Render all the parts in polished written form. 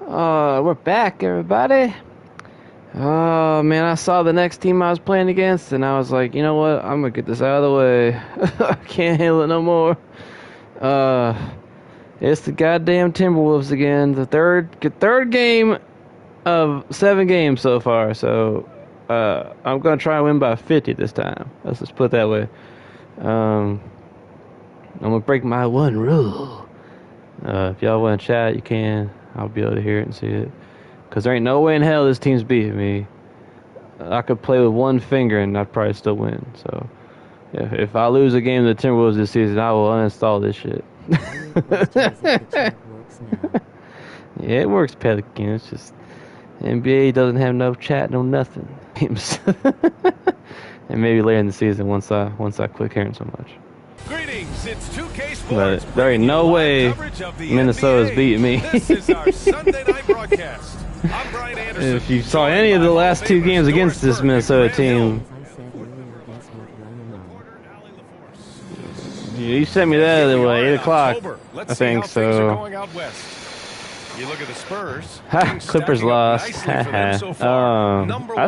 We're back, everybody. Oh, man, I saw the next team I was playing against, and I was like, you know what? I'm going to get this out of the way. I can't handle it no more. It's the goddamn Timberwolves again. The third game of 7 games so far, so I'm going to try and win by 50 this time. Let's just put it that way. I'm going to break my one rule. If y'all want to chat, you can. I'll be able to hear it and see it. Because there ain't no way in hell this team's beating me. I could play with one finger and I'd probably still win. So, if I lose a game to the Timberwolves this season, I will uninstall this shit. Yeah, it works, Pelican. It's just NBA doesn't have no chat, no nothing. And maybe later in the season once I quit caring so much. Greetings, it's 2K Sports. But there ain't no way Minnesota's beating me. This is our Sunday night broadcast. I'm Brian Anderson. If you saw any of the last 2 games against this Minnesota team, you sent me that at 8 o'clock, I think, so. You look at the Spurs. Clippers lost. I'd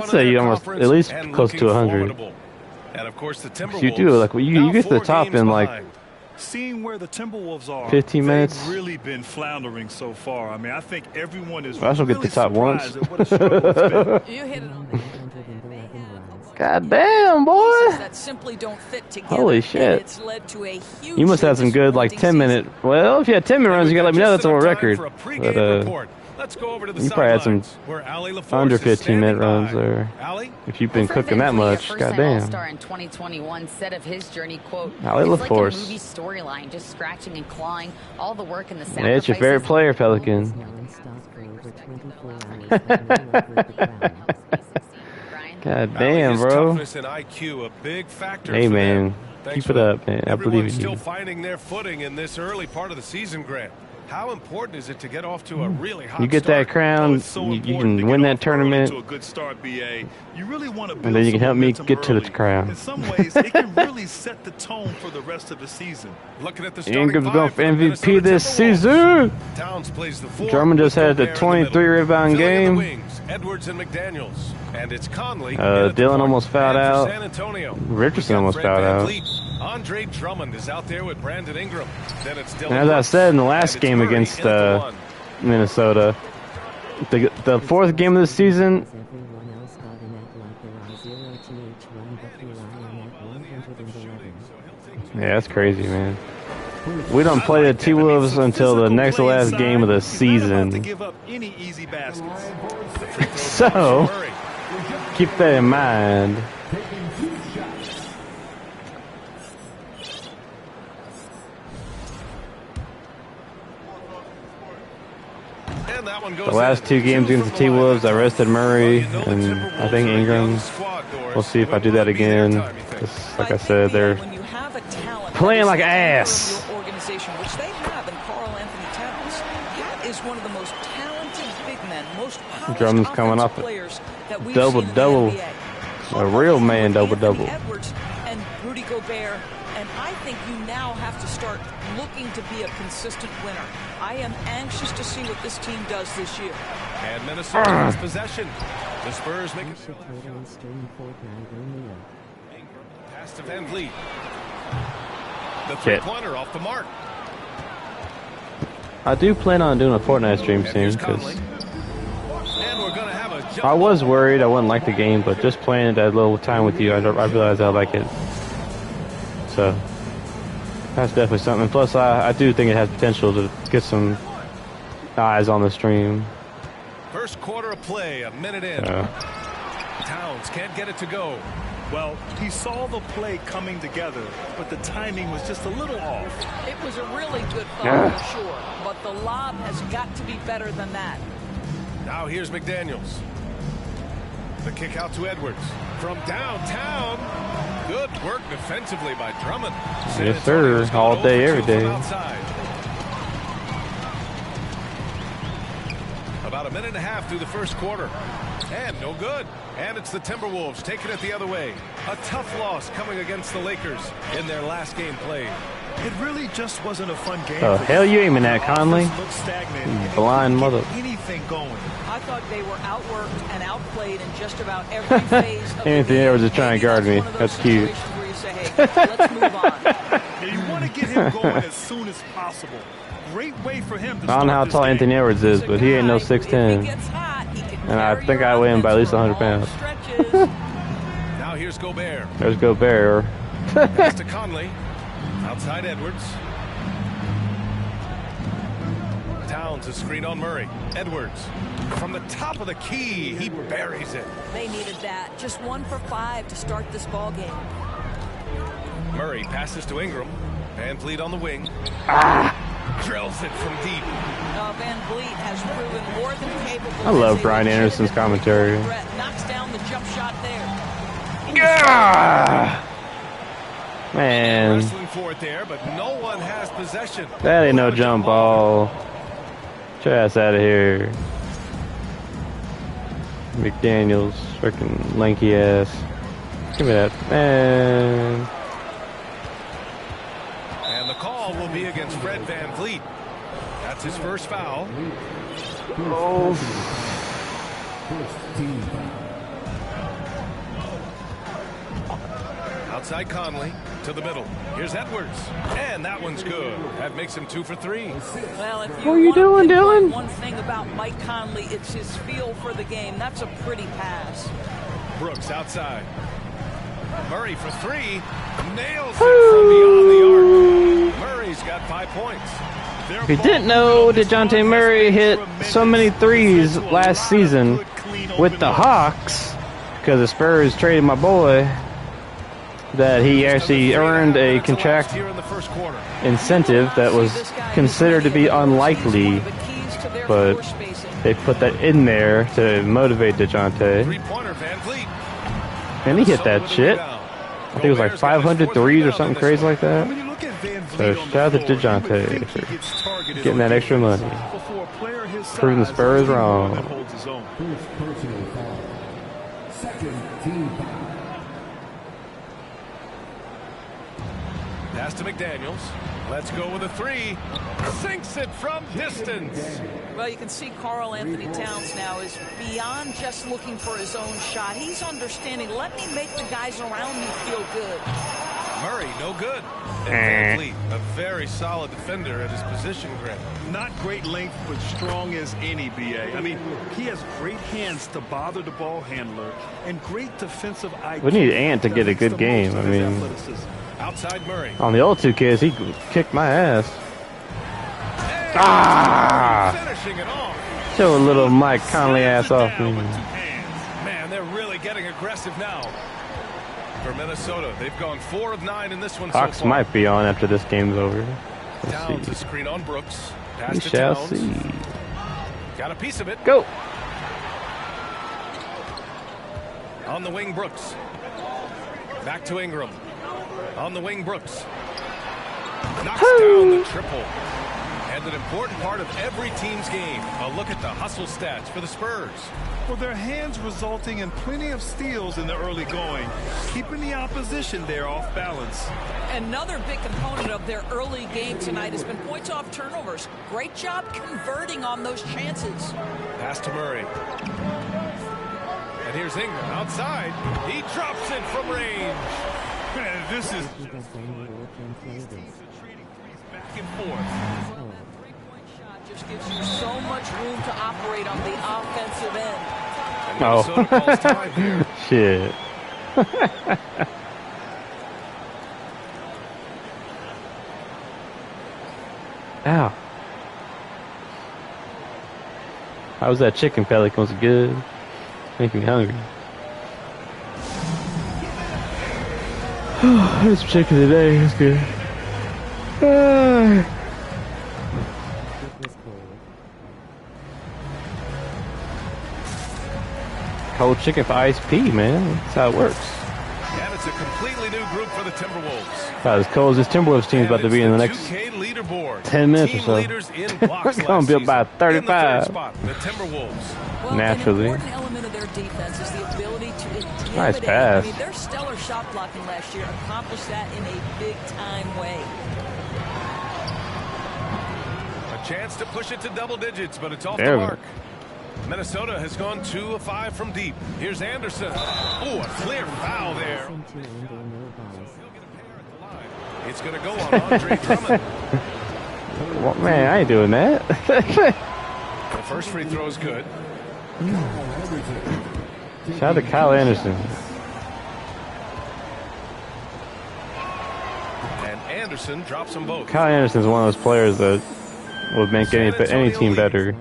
say you almost at least close to 100. And of course the Timberwolves. You do like you get to the top in like seeing where the Timberwolves are. 15 minutes. They've really been floundering so far. I mean, I think everyone is. I shall get the top once. You hit it on the God damn, boy! That simply don't fit together. Holy shit! It's led to a huge you must have some good like 10-minute. Well, if you had 10-minute runs, you gotta let me know that's a record. But let's go over to the you probably had some under 15-minute runs, or if you've been cooking that much, goddamn. All-Star in 2021 said of his journey, quote, Allie "It's like a LaForce. movie storyline, just scratching and clawing, all the work and the Yeah, it's your favorite player, Pelican. God damn, bro. Hey, man. Keep it up, man. I believe in you. Still finding their footing in this early part of the season, Grant. How important is it to get off to a really hot You get that crown, you can win that tournament, to a good start, BA. You really want to and then you can help me get to the crown. In some ways, it can really set the tone for the rest of the season. Looking at the Ingram's going for MVP this season. Towns plays the 4. Drummond just had a 23 rebound game. Edwards and McDaniels. And it's Conley. Dylan almost fouled out. Richardson almost fouled out. Andre Drummond is out there with Brandon Ingram. Then it's Dylan. And as I said in the last game against Minnesota, the 4th game of the season, yeah, that's crazy, man. We don't play the T-Wolves until the next to last game of the season. So, keep that in mind. The last 2 games against the T-Wolves, I rested Murray and I think Ingram. We'll see if I do that again. Just like I said, they're playing like ass. Which they have in Carl Anthony Towns. That is one of the most talented big men, most Drummond's coming off players that we've double-double. A real man double-double. Edwards and Rudy Gobert, and I think you now have to start looking to be a consistent winner. I am anxious to see what this team does this year. And Minnesota has possession. The Spurs make it. Pass to Van Vliet. The 3-pointer off the mark. I do plan on doing a Fortnite stream soon because I was worried I wouldn't like the game, but just playing that little time with you, I realized I like it. So that's definitely something. Plus, I do think it has potential to get some eyes on the stream. First quarter of play, a minute in. Towns can't get it to go. Well, he saw the play coming together, but the timing was just a little off. It was a really good thought, for sure, but the lob has got to be better than that. Now here's McDaniels. The kick out to Edwards. From downtown. Good work defensively by Drummond. Yes, sir. All day, every day. About a minute and a half through the first quarter. And no good. And it's the Timberwolves taking it the other way. A tough loss coming against the Lakers in their last game played. It really just wasn't a fun game. Oh, hell you aiming at, Conley? You blind mother. Any anything going. I thought they were outworked and outplayed in just about every phase of the Anthony game. Edwards is trying to guard me. That's cute. Where you say, hey, let's move on. Yeah, you want to get him going as soon as possible. Great way for him to I don't know how start tall this Anthony game. Edwards is, but he ain't no If he 6'10". gets hot, he can And I carry think your I weigh him by at least offense 100 for long pounds. stretches. Now here's Gobert. There's Gobert. Pass to Conley. Outside Edwards. Towns a screen on Murray. Edwards from the top of the key. He buries it. They needed that. Just 1 for 5 to start this ball game. Murray passes to Ingram. Van Vliet on the wing. Drills it from deep. Van Vliet has proven more than capable. I love as a Brian Anderson's legitimate commentary. threat. Knocks down the jump shot there. Yeah! Man, Wrestling for it there, but no one has possession. that ain't no jump ball. Get your ass out of here. McDaniels, freaking lanky ass. Give me that. Man. And the call will be against Fred Van Vliet. That's his first foul. Outside Conley to the middle. Here's Edwards. And that one's good. That makes him 2 for 3. Well, if What are you doing, Dylan? One thing about Mike Conley, it's his feel for the game. That's a pretty pass. Brooks outside. Murray for 3. Nails it from beyond the arc. Murray's got 5 points. If you didn't know, DeJounte Murray hit so many threes last season with the Hawks because the Spurs traded my boy that he actually earned a contract here in the first quarter. incentive that was considered to be unlikely, but they put that in there to motivate DeJounte. Three-pointer Van Vliet. And he hit that shit. I think it was like 500 threes or something crazy like that. When you look at Van So Vliet on shout out the to floor, you would DeJounte think for he gets targeted getting on that extra money. before a player his Proving the size Spurs is the one wrong. that holds his own. Pass to McDaniels. Let's go with a 3. Sinks it from distance. Well, you can see Karl Anthony Towns now is beyond just looking for his own shot. He's understanding, let me make the guys around me feel good. Murray, no good. And Van Vliet, a very solid defender at his position, Grant. Not great length, but strong as any, BA. I mean, he has great hands to bother the ball handler and great defensive IQ. We need Ant to get a good game. I mean, Outside Murray. on the old 2 kids, he kicked my ass. Finishing it off. Show a little Mike Conley ass off me. Man, they're really getting aggressive now. For Minnesota, they've gone 4 of 9 in this one so Hawks far. might be on after this game's over. Towns Let's a see. screen on Brooks. Pass We to shall Towns. see. Got a piece of it. Go. On the wing, Brooks. Back to Ingram. On the wing, Brooks. Knocks down the triple. And an important part of every team's game. A look at the hustle stats for the Spurs. Well, their hands resulting in plenty of steals in the early going, keeping the opposition there off balance. Another big component of their early game tonight has been points off turnovers. Great job converting on those chances. Pass to Murray. And here's Ingram outside. He drops it from range. Man, this is These teams are trading threes back and forth. Well, that three-point shot just gives you so much room to operate on the offensive end. And Minnesota calls time here. Shit. Ow. How was that chicken, Pelican? Was it good? Making me hungry. This chicken today is good. Cold chicken for iced pea, man. That's how it works. And it's a completely new group for the Timberwolves. About as cold as this Timberwolves team is about to be in the next 2K leaderboard. 10 minutes or Team so. leaders in blocks We're gonna last be up by season. 35. In the third spot, the Timberwolves. Well, Naturally. an important element of their defense is the ability to intimidate. Nice pass. I mean, their stellar shot blocking last year accomplished that in a big-time way. A chance to push it to double digits, but it's off There the we go. mark. Minnesota has gone 2 of 5 from deep. Here's Anderson. Oh, a clear foul there. It's going to go on Andre Drummond. Well, man, I ain't doing that. The first free throw is good. Shout out to Kyle Anderson. And Anderson drops them both. Kyle Anderson's one of those players that would make any team better.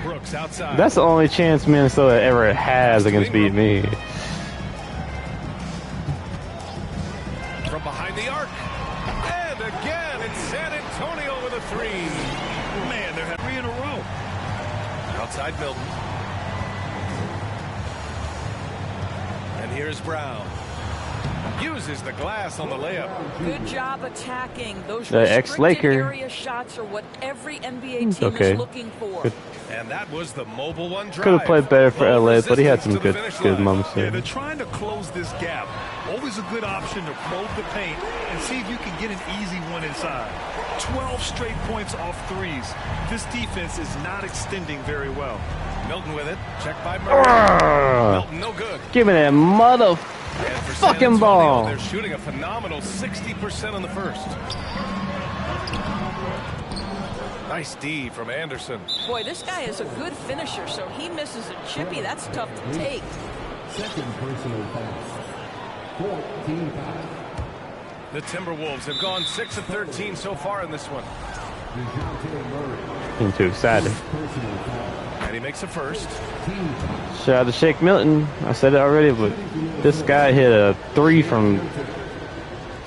Brooks outside. That's the only chance Minnesota ever has against beating me. From behind the arc. And again, it's San Antonio with a 3. Man, they're 3 in a row. Outside Milton. And here's Brown. Uses the glass on the layup. Good job attacking. Those The ex-Laker. area shots are what every NBA team is looking for. Good. And that was the mobile one drive. Could have played better for Low LA, but he had some resistance to the good finish line. moments Yeah, there. they're trying to close this gap. Always a good option to probe the paint and see if you can get an easy one inside. 12 straight points off threes. This defense is not extending very well. Milton with it. Checked by Murray. Milton, no good. Give me that And for San fucking Antonio, ball. They're shooting a phenomenal 60% on the first. Nice D from Anderson. Boy, this guy is a good finisher, so he misses a chippy. That's tough to take. Second personal foul. 14 foul. The Timberwolves have gone 6 of 13 so far in this one. DeJounte Murray. Getting too excited. Personal foul. And he makes a first. Team foul. Shout out to Shake Milton. I said it already, but this guy hit a 3 from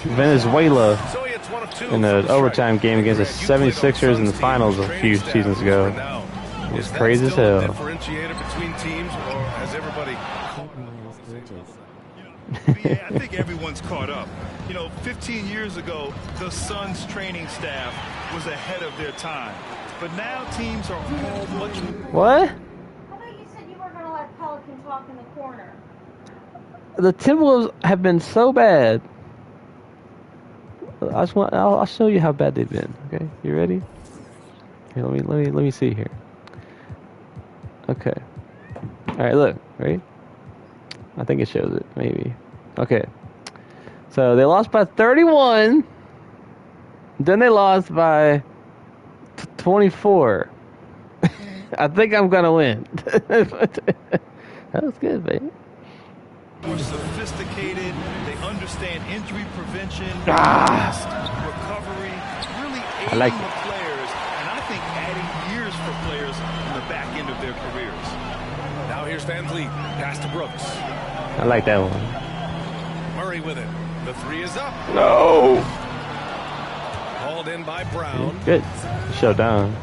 Venezuela So he hits 1 of 2 in from the strike. overtime game against the You played on 76ers in the Suns finals teams a with few training seasons staff ago. right now. It was Is that crazy as still a hell. differentiator between teams, or has everybody? Yeah, I think everyone's caught up. 15 years ago, the Suns training staff was ahead of their time. But now teams are all much What? I thought you said you weren't going to let Pelican talk in the corner. The Timberwolves have been so bad. I'll show you how bad they've been. Okay, you ready? Here, let me see here. Okay. All right, look, right? I think it shows it, maybe. Okay. So they lost by 31. Then they lost by 24. I think I'm gonna win. That was good, baby. more sophisticated. They understand injury prevention, Ah. rest, recovery, really aiding like the it. players, and I think adding years for players in the back end of their careers. Now here's Van Vliet. Pass to Brooks. I like that one. Murray with it. The 3 is up. No. Hauled in by Brown. Good. Showdown.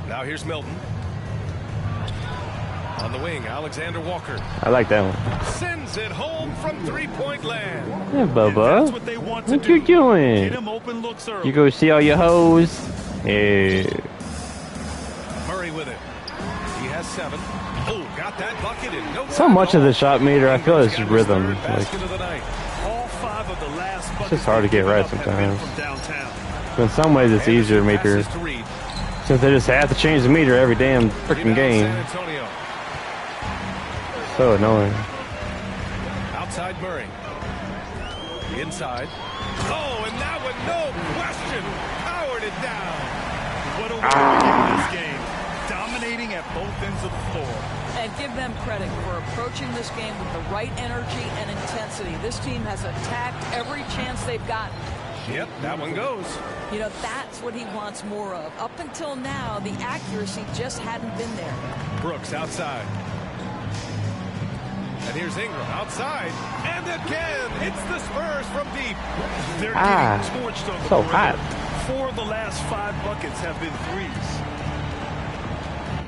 Now here's Milton. On the wing, Alexander Walker I like that one. sends it home from three-point land. Hey, And Bubba. that's what they want to What do. you doing? Get him open looks early. You go see all your hoes? Yeah. Murray with it. He has 7. Oh, got that bucket in. No So time much at of the all. shot meter, I feel Ingram's it's got his rhythm. third Like, basket of the night. All 5 of the last buckets just hard to get they've right given up have been sometimes. from downtown. in some ways, it's easier to make her, Passes to Reed. since they just have to change the meter every damn freaking Rebound game. San Antonio. So annoying. Outside Murray. Inside. Oh, and that one, no question, powered it down. What a way to begin this game. Dominating at both ends of the floor. And give them credit for approaching this game with the right energy and intensity. This team has attacked every chance they've gotten. Yep, that one goes. That's what he wants more of. Up until now, the accuracy just hadn't been there. Brooks outside. And here's Ingram outside. And again, it's the Spurs from deep. They're Ah, getting torched on the so perimeter. hot. 4 of the last 5 buckets have been threes.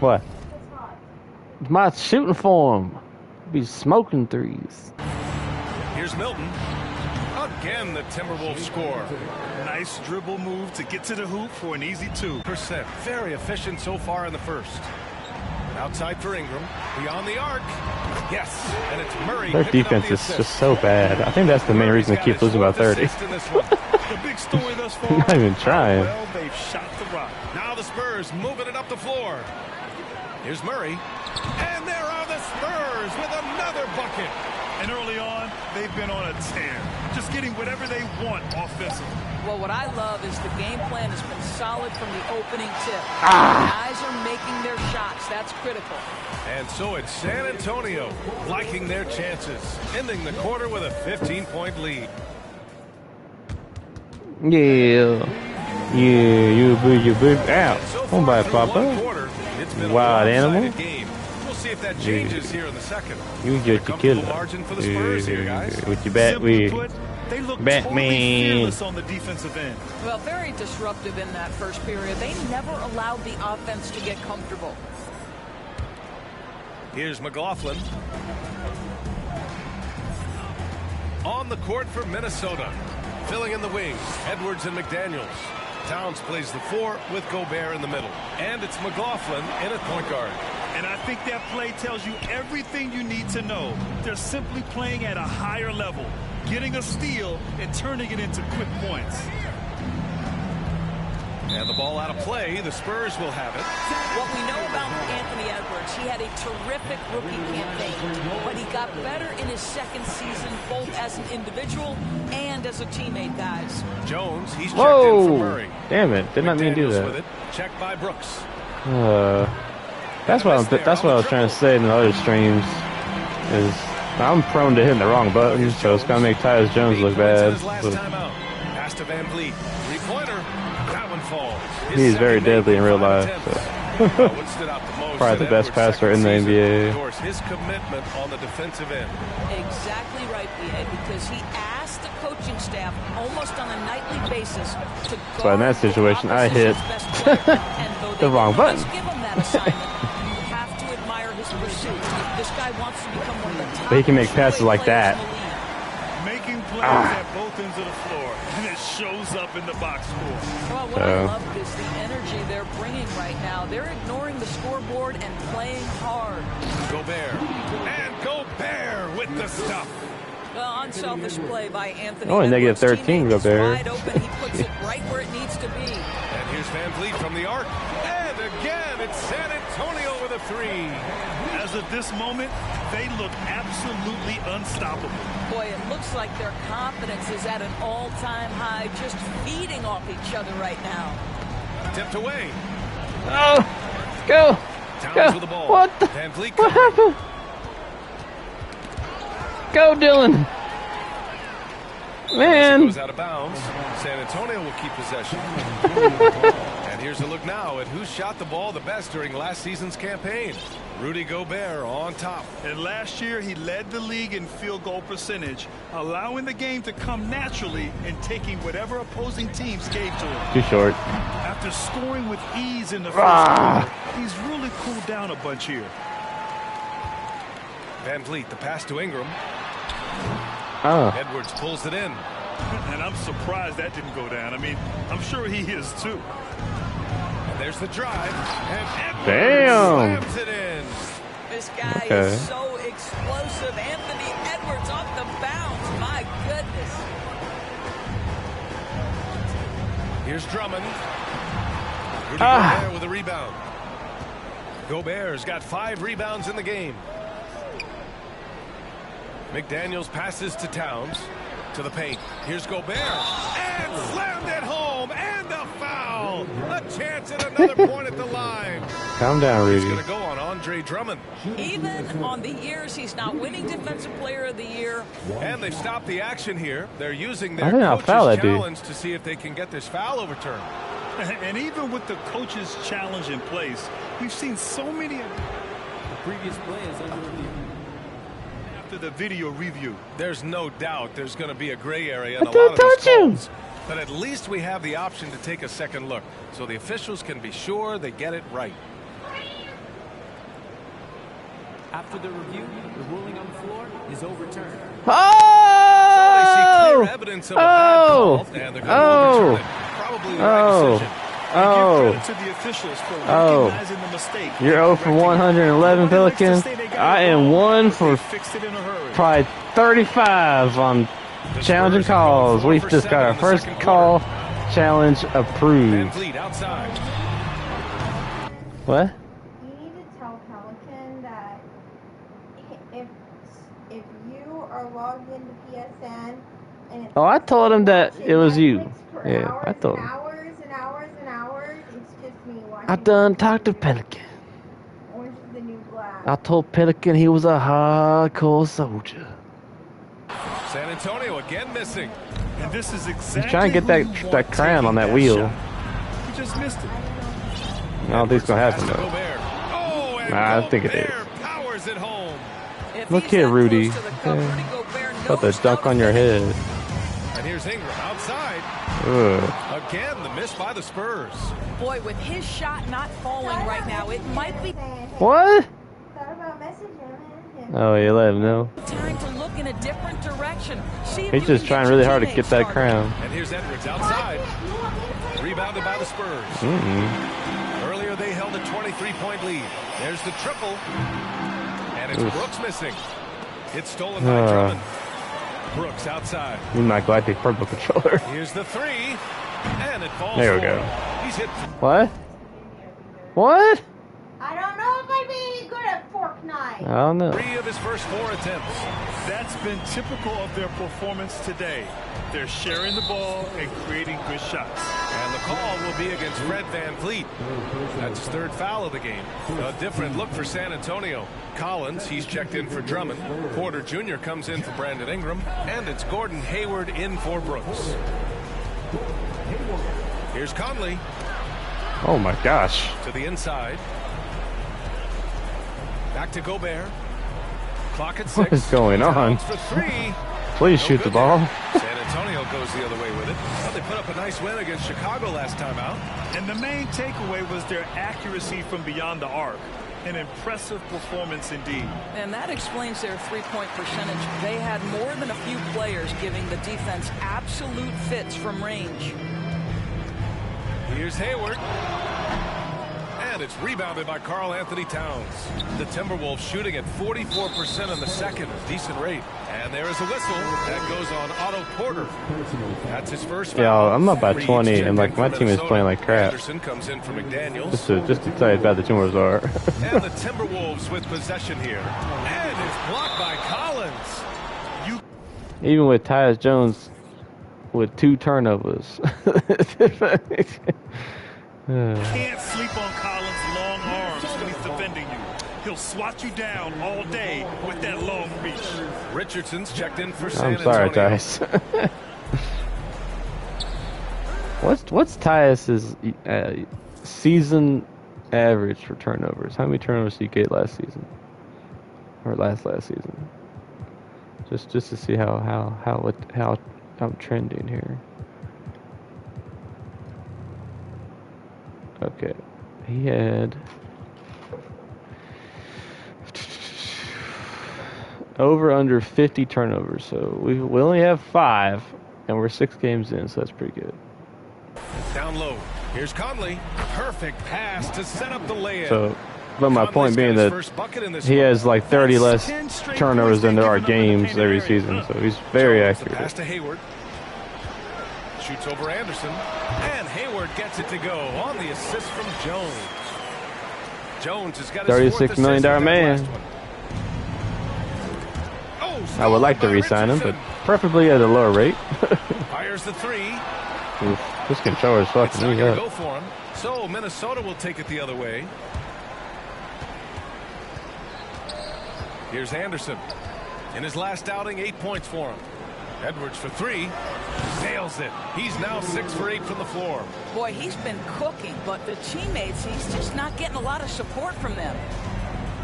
What? My shooting form. Be smoking threes. Here's Milton. Again, the Timberwolves score. Nice dribble move to get to the hoop for an easy 2. % Very efficient so far in the first. Outside for Ingram. Beyond the arc. Yes, and it's Murray. Their picking up defense the is assist. just so bad. I think that's the main reason they keep losing by Murray's got his 30. fourth assist in this one. The big story thus far. Not even trying. Well, they've shot the rock. Now the Spurs moving it up the floor. Here's Murray. And there are the Spurs with another bucket. And early on, they've been on a tear. Just getting whatever they want offensively. Well, what I love is the game plan has been solid from the opening tip. Guys are making their shots. That's critical. And so it's San Antonio liking their chances, ending the quarter with a 15-point lead. Yeah. Yeah, you boo. Ow. So Come by, through one Papa. quarter, it's been a Wild one-sided animal. game. We'll see if that changes here in the second. You A just a comfortable killer. margin for the Spurs here, guys. With your bat, Simply we. put, they look Batman. totally fearless on the defensive end. Well, very disruptive in that first period. They never allowed the offense to get comfortable. Here's McLaughlin. On the court for Minnesota. Filling in the wings, Edwards and McDaniels. Towns plays the 4 with Gobert in the middle. And it's McLaughlin in at point guard. And I think that play tells you everything you need to know. They're simply playing at a higher level, getting a steal and turning it into quick points. And the ball out of play. The Spurs will have it. What we know about Anthony Edwards, he had a terrific rookie campaign, but he got better in his second season, both as an individual and as a teammate, guys. Jones, he's checked in for Whoa! Murray. Damn it! Did not mean to do McDaniels with that. it. Checked by Brooks. That's what I was trying to say in the other streams. Is I'm prone to hitting the wrong button, so it's gonna make Tyus Jones look bad. His last timeout. Pass to Van Vliet. Three-pointer. That one falls. He's very deadly in real life. So. What stood out the most Probably the in best Edwards' passer in the second season, NBA. Of course, his commitment on the defensive end. Exactly right, B.A., because he asked the coaching staff almost on a nightly basis to guard So in that situation, the I hit opposition's best player. And though the they wrong didn't always button. give him that assignment, you have to admire his pursuit. This guy wants to become one of the top But he can make passes two-way like players that. in the league. Making plays at both ends of the floor, and it shows up in the box score. Well, what I love is the energy they're bringing right now. They're ignoring the scoreboard and playing hard. Gobert. And Gobert with the stuff. Well, unselfish play by Anthony. Only negative Edwards. 13 Teammate is Gobert. wide open. He puts it right where it needs to be. And here's Van Vliet from the arc. And again, it's San Antonio with a 3. As of this moment, they look absolutely unstoppable. Boy, it looks like their confidence is at an all-time high, just feeding off each other right now. Tipped away. Oh, go! Towns Go! with the ball. What the? Van Vliet What covering. happened? Go, Dylan! As it Man! goes out of bounds. San Antonio will keep possession. And here's a look now at who shot the ball the best during last season's campaign. Rudy Gobert on top. And last year, he led the league in field goal percentage, allowing the game to come naturally and taking whatever opposing teams gave to him. Too short. After scoring with ease in the first Ah. quarter, he's really cooled down a bunch here. Van Vliet, the pass to Ingram. Oh. Edwards pulls it in. And I'm surprised that didn't go down. I mean, I'm sure he is too. And there's the drive. And Edwards Damn. slams it in. This guy Okay. is so explosive. Anthony Edwards off the bounce. My goodness. Here's Drummond. Rudy Gobert with a rebound. Gobert's got 5 rebounds in the game. McDaniels passes to Towns. To the paint. Here's Gobert. And slammed it home. And a foul. A chance at another point at the line. Calm down, He's Rudy. going to go on Andre Drummond. Even on the years he's not winning Defensive Player of the Year. And they've stopped the action here. They're using I their think I'll foul coach's that dude. challenge to see if they can get this foul overturned. And even with the coach's challenge in place, we've seen so many The previous play is under review. after the video review. There's no doubt there's going to be a gray area in a didn't lot of these touch him. calls. But at least we have the option to take a second look, so the officials can be sure they get it right. After the review, the ruling on the floor is overturned. They see Oh! clear evidence of a bad call, and they're going to overturn it. Probably the right decision. Oh! Give credit to the officials for Oh. recognizing the mistake. You're 0 for 111, Pelican. I am 1 for They fixed it in a hurry. probably 35 on challenging calls. We've just got our first call challenge approved. Van Vliet outside. What? You need to tell Pelican that if you are logged into PSN and it's Oh, I told him that watching it was you. Netflix for Yeah, I told him. hours and hours and hours, it's just me watching. I done talked to Pelican. Orange is the New Black. I told Pelican he was a hardcore soldier. San Antonio again missing. And this is exactly He's trying to get that crown on that wheel. He just missed it. I don't think it's gonna happen though. Gobert. Oh, and Nah, I think it Gobert is. powers it home. If Look he's here, that Rudy. close to the cup, Rudy Gobert About to knows dunk how on to your finish. head. And here's Ingram outside. Ugh. Again, the miss by the Spurs. Boy, with his shot not falling right now, it might be What? Thought about messaging him. Oh, you let him know. time to look in a different direction. See if He's you just can trying get really your hard to teammates get that started. crown. And here's Edwards outside. Rebounded by the Spurs. Earlier they held a 23-point lead. There's the triple. And it's Oof. Brooks missing. It's stolen by Drummond. Brooks outside. You my galactic purple controller. Here's the three. And it falls There we for go. him. He's hit. What? What? I don't know if I'd be any good at fork knife. I don't know. 3 of his first 4 attempts. That's been typical of their performance today. They're sharing the ball and creating good shots. And the call will be against Fred Van Vliet. That's his 3rd foul of the game. A different look for San Antonio. Collins, he's checked in for Drummond. Porter Jr. comes in for Brandon Ingram. And it's Gordon Hayward in for Brooks. Here's Conley Oh my gosh. to the inside. Back to Gobert. Clock at 6. What is going on? For 3. Please No shoot the good ball. there. San Antonio goes the other way with it. Well, they put up a nice win against Chicago last time out. And the main takeaway was their accuracy from beyond the arc. An impressive performance indeed. And that explains their three-point percentage. They had more than a few players giving the defense absolute fits from range. Here's Hayward. And it's rebounded by Karl Anthony Towns. The Timberwolves shooting at 44% in the second. Decent rate. And there is a whistle. That goes on Otto Porter. That's his first foul. Yeah, I'm up by Reeves 20, checked and like in my for team is Minnesota. playing like crap. Anderson comes in for McDaniels. Just excited about the Timberwolves are. And the Timberwolves with possession here. And it's blocked by Collins. Even with Tyus Jones with 2 turnovers. Can't sleep on Collins' long arms when he's defending you. He'll swat you down all day with that long reach. Richardson's checked in for San I'm sorry, Antonio. Tyus. What's Tyus's season average for turnovers? How many turnovers did he get last season? Or last season? Just to see how I'm trending here. Okay, he had over under 50 turnovers, so we only have 5, and we're 6 games in, so that's pretty good. Down low. Here's Conley. Perfect pass to set up the layup. So, but my Conley's point got being his that first bucket in this he one. has like 30 less 10 straight turnovers points than there are they've given up in the games paint every area. season, so he's very Jones, the pass accurate. to Hayward. Shoots over Anderson. And Hayward gets it to go on the assist from Jones. Jones has got his $36 million man. I would like to re-sign him, but preferably at a lower rate. Fires the 3. Oof, this controller is It's fucking not me going to up. go for him. So Minnesota will take it the other way. Here's Anderson. In his last outing, 8 points for him. Edwards for 3. Nails it. He's now 6 for 8 from the floor. Boy, he's been cooking, but the teammates, he's just not getting a lot of support from them.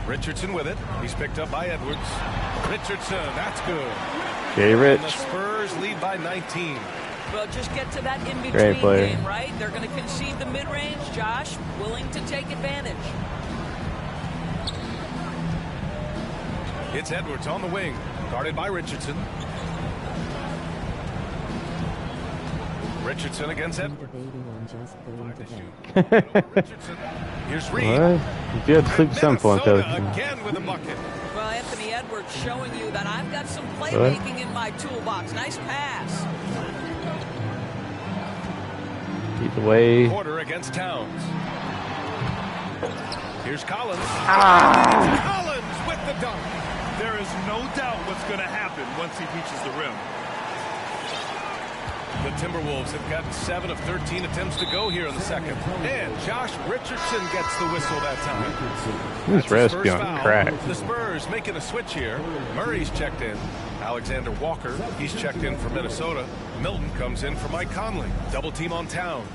Richardson with it. He's picked up by Edwards. Richardson, that's good. Jay And the Rich. Spurs lead by 19. Well, just get to that Great in-between player. game, right? They're going to concede the mid-range. Josh, willing to take advantage. It's Edwards on the wing, guarded by Richardson. Richardson against Edwards. Richardson. Here's Reed. What? You have to sleep at some point, though. Minnesota again with a bucket. Well, Anthony Edwards showing you that I've got some playmaking in my toolbox. Nice pass. Either way. Porter against Towns. Here's Collins. Collins with the dunk. There is no doubt what's going to happen once he reaches the rim. The Timberwolves have gotten 7 of 13 attempts to go here in the second. And Josh Richardson gets the whistle that time. This That's his ref's first going foul. crack. The Spurs making a switch here. Murray's checked in. Alexander Walker, he's checked in for Minnesota. Milton comes in for Mike Conley. Double team on Towns.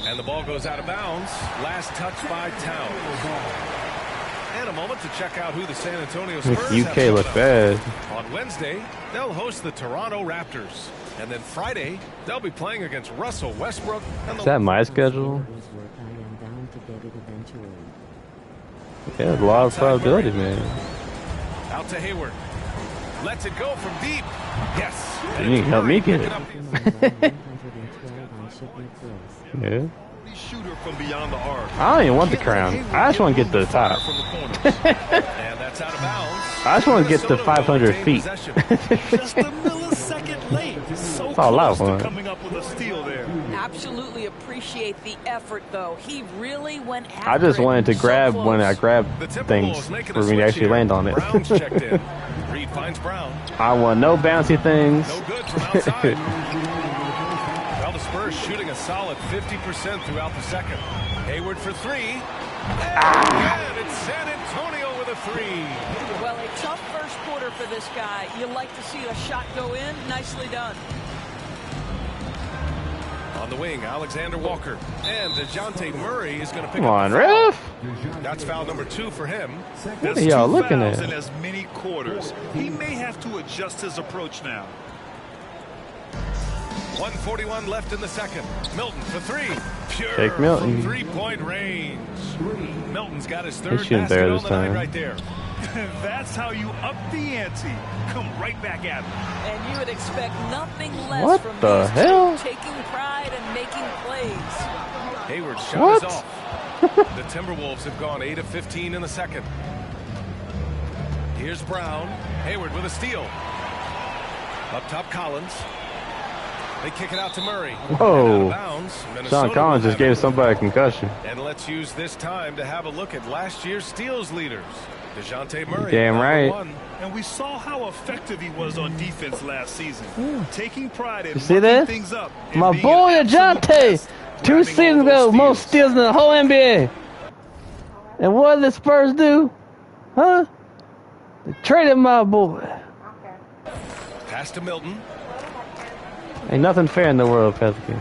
And the ball goes out of bounds. Last touch by Towns. And a moment to check out who the San Antonio Spurs have UK look bad. on Wednesday, they'll host the Toronto Raptors. And then Friday, they'll be playing against Russell Westbrook. And Is that my schedule? Yeah, a lot of probability, man. Out to Hayward. Lets it go from deep. Yes. You can help me get it. Yeah. Shooter from beyond the arc. I don't even want the crown. I just want to get to the top. From the corners. And that's out of bounds. I just want to get to Minnesota 500 will feet. retain possession. Just a millisecond late. So It's all a lot of close to fun. coming up with a steal there. Absolutely appreciate the effort, though. He really went after I just it. wanted to So grab close. when I grab The Timberwolves things making for a me to switch actually here. land on it. Brown's checked in. Reed finds Brown. I want no bouncy things. No good from outside. Well, the Spurs shooting a solid 50% throughout the second. Hayward for three. And it's San Antonio with a three. Well, a tough first quarter for this guy. You like to see a shot go in. Nicely done. On the wing, Alexander Walker. And DeJounte Murray is going to pick Come up on, the foul. ref. That's foul number 2 for him. What are y'all looking fouls at? in as many quarters. He may have to adjust his approach now. 1:41 left in the second. Milton for three. Pure Take Milton. from three-point range. Milton's got his third He's shooting basket better on this the night time. right there. That's how you up the ante. Come right back at him. And you would expect nothing less What from the these hell? two, taking pride and making plays. Hayward's shot What? is off. The Timberwolves have gone 8 of 15 in the second. Here's Brown. Hayward with a steal. Up top, Collins. They kick it out to Murray. Whoa. And out of bounds. Minnesota Sean Collins will just have gave it. somebody a concussion. And let's use this time to have a look at last year's steals leaders. DeJounte Murray. Damn number right. 1. And we saw how effective he was on defense last season. Taking pride in You see mucking that? things up. and My being boy an absolute DeJounte. best, 2 grabbing all seasons ago, those most steals. steals in the whole NBA. And what did the Spurs do? Huh? They traded my boy. Pass to Milton. Ain't nothing fair in the world, Pelican.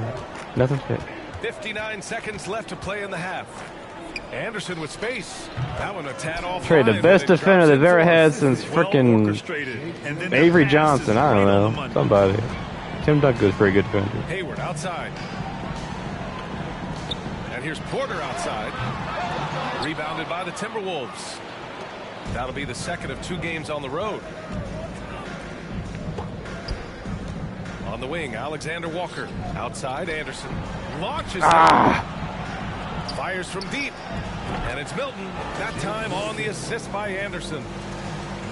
Nothing fair. 59 seconds left to play in the half. Anderson with space. That one a tad off. Trade the best defender they've ever had since Well frickin' orchestrated. And then the Avery pass is Johnson. I don't right on the know. money. Somebody. Tim Duncan's pretty good defender. Hayward outside. And here's Porter outside. Rebounded by the Timberwolves. That'll be the second of 2 games on the road. On the wing, Alexander Walker. Outside, Anderson. Launches it. Fires from deep. And it's Milton. That time on the assist by Anderson.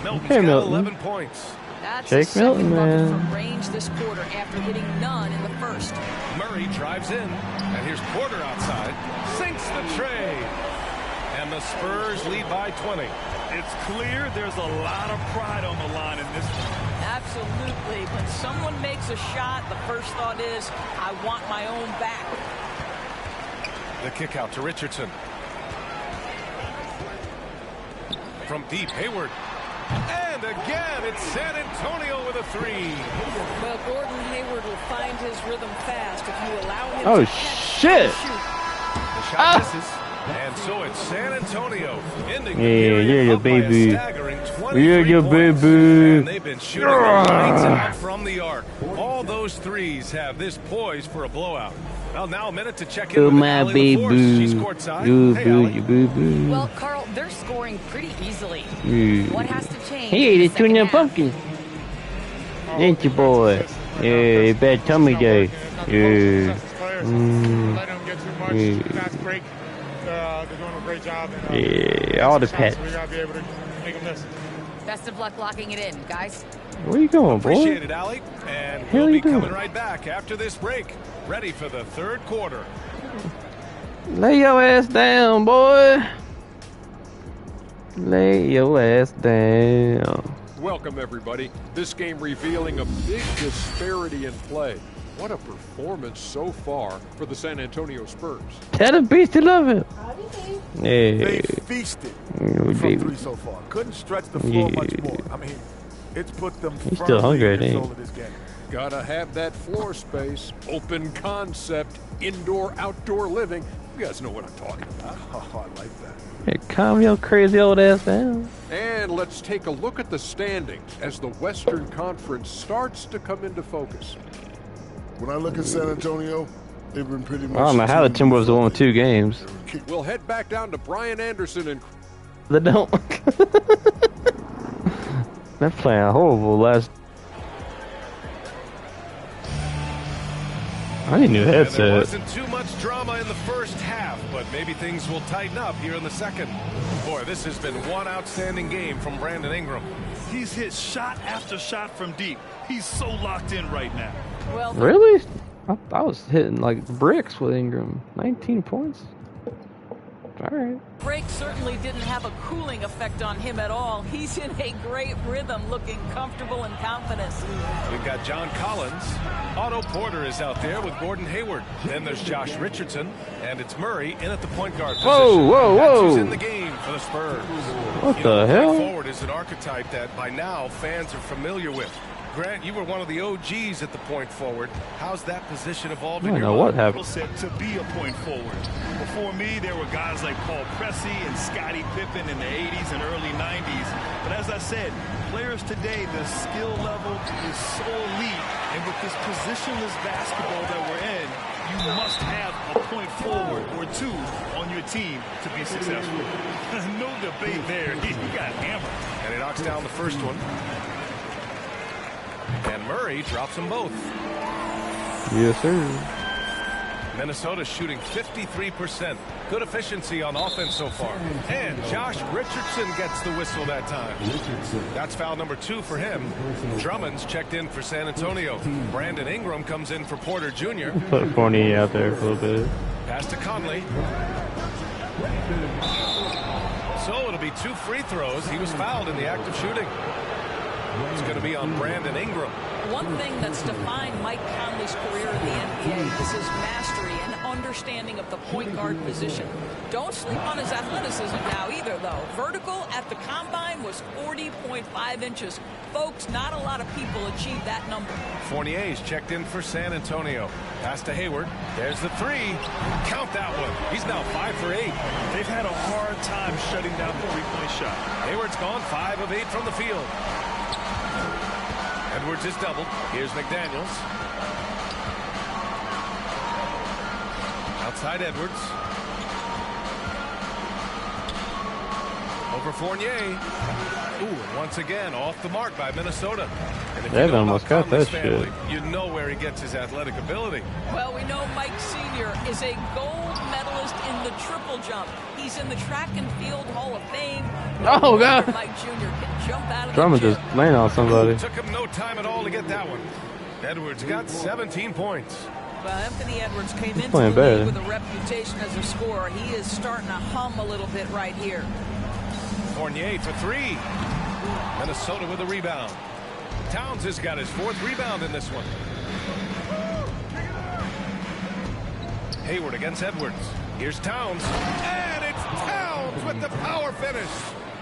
Milton's Hey, got Milton. 11 points. That's Jake his second Milton, bucket man. from range this quarter after hitting none in the first. Murray drives in. And here's Porter outside. Sinks the tray. And the Spurs lead by 20. It's clear there's a lot of pride on the line in this one. Absolutely. When someone makes a shot, the first thought is, I want my own back. The kick out to Richardson. From deep, Hayward. And again, it's San Antonio with a three. Well, Gordon Hayward will find his rhythm fast if you allow him Oh, to shit. shoot. The shot misses. And so it's San Antonio ending the Yeah, period yeah, your up by a baby. staggering 23 Yeah, your points. baby. And they've been shooting the lights out from the arc. All those threes have this poised for a blowout. Well, now a minute to check in Oh, with my Allie LaForce. She's baby. courtside. You Hey, boo, Allie. you boo, boo. Well, Carl, they're scoring pretty easily. Yeah. What has to change? Hey, in they the chewing second your half? pumpkin. Ain't you, boy? Yeah, bad tummy day. Yeah. Mm. Let them get too much. Yeah. Fast break. They're doing a great job. And, Yeah, all the shots, pets. we gotta be able to make them miss. Best of luck locking it in, guys. Where you going, boy? Appreciate it, Allie. And Hell we'll you be coming doing? right back after this break. Ready for the third quarter. Lay your ass down, boy. Lay your ass down. Welcome, everybody. This game revealing a big disparity in play. What a performance so far for the San Antonio Spurs. Tell the beast you love it. They Hey. feasted Yeah, from baby. 3 so far. Couldn't stretch the floor much Yeah. more. I mean, it's put them He's still firmly hungry, in ain't he? control of this game. Gotta have that floor space, open concept, indoor-outdoor living. You guys know what I'm talking about. Oh, I like that. Hey, calm your crazy old ass down. And let's take a look at the standings as the Western Conference starts to come into focus. When I look at San Antonio, they've been pretty much. I don't know how the Timberwolves won 2 games. We'll head back down to Brian Anderson and They don't. They're playing horrible last. I need a new And there headset. wasn't too much drama in the first half, but maybe things will tighten up here in the second. Boy, this has been one outstanding game from Brandon Ingram. He's hit shot after shot from deep. He's so locked in right now. Well, Really? I was hitting like bricks with Ingram. 19 points. All right. break certainly didn't have a cooling effect on him at all. He's in a great rhythm, looking comfortable and confident. We've got John Collins. Otto Porter is out there with Gordon Hayward. Then there's Josh Richardson, and it's Murray in at the point guard position. Whoa, whoa, That's whoa. who's in the game for the Spurs. What You the know, hell? Point forward is an archetype that by now fans are familiar with. Grant, you were one of the OGs at the point forward. How's that position evolved I in don't your know what life? happened. Set to be a point forward. Before me, there were guys like Paul Pressey and Scottie Pippen in the 80s and early 90s. But as I said, players today, the skill level is so elite. And with this positionless basketball that we're in, you must have a point forward or two on your team to be successful. No debate there. He got hammered. And he knocks down the first one. And Murray drops them both. Yes, sir. Minnesota shooting 53%. Good efficiency on offense so far. And Josh Richardson gets the whistle that time. That's foul number 2 for him. Drummond's checked in for San Antonio. Brandon Ingram comes in for Porter Jr. Put Fournier out there for a little bit. Pass to Conley. So it'll be 2 free throws. He was fouled in the act of shooting. It's going to be on Brandon Ingram. One thing that's defined Mike Conley's career in the NBA is his mastery and understanding of the point guard position. Don't sleep on his athleticism now either, though. Vertical at the combine was 40.5 inches. Folks, not a lot of people achieve that number. Fournier's checked in for San Antonio. Pass to Hayward. There's the 3. Count that one. He's now 5 for 8. They've had a hard time shutting down the three-point shot. Hayward's gone 5 of 8 from the field. Edwards is doubled. Here's McDaniels. Outside Edwards. Over Fournier. Ooh, and once again, off the mark by Minnesota. And if They you know almost about got that Conley's family, shit. you know where he gets his athletic ability. Well, we know Mike Sr. is a gold medalist in the triple jump. He's in the track and field Hall of Fame. Oh, God. Mike Jr. can jump out of Drummond the just gym. laying on somebody. Took him no time at all to get that one. Edwards got 17 points. Well, Anthony Edwards came into the playing league bad. with a reputation as a scorer. He is starting to hum a little bit right here. Fournier for 3. Minnesota with a rebound. Towns has got his 4th rebound in this one. Hayward against Edwards. Here's Towns. And it's Towns with the power finish.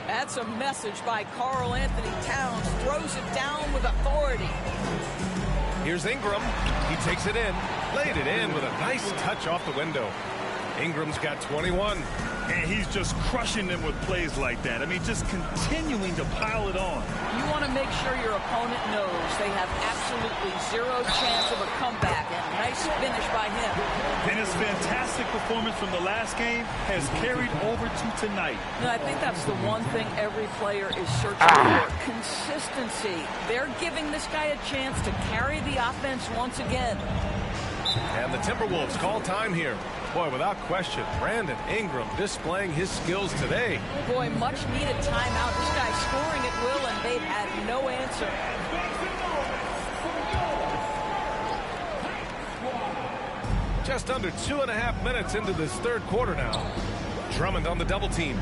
That's a message by Karl Anthony Towns. Throws it down with authority. Here's Ingram. He takes it in. Laid it in with a nice touch off the window. Ingram's got 21. And he's just crushing them with plays like that. I mean, just continuing to pile it on. You want to make sure your opponent knows they have absolutely zero chance of a comeback. And nice finish by him. And his fantastic performance from the last game has carried over to tonight. You know, I think that's the one thing every player is searching for. Consistency. They're giving this guy a chance to carry the offense once again. And the Timberwolves call time here. Boy, without question, Brandon Ingram displaying his skills today. Boy, much needed timeout. This guy's scoring at will, and they've had no answer. Just under 2.5 minutes into this third quarter now. Drummond on the double team.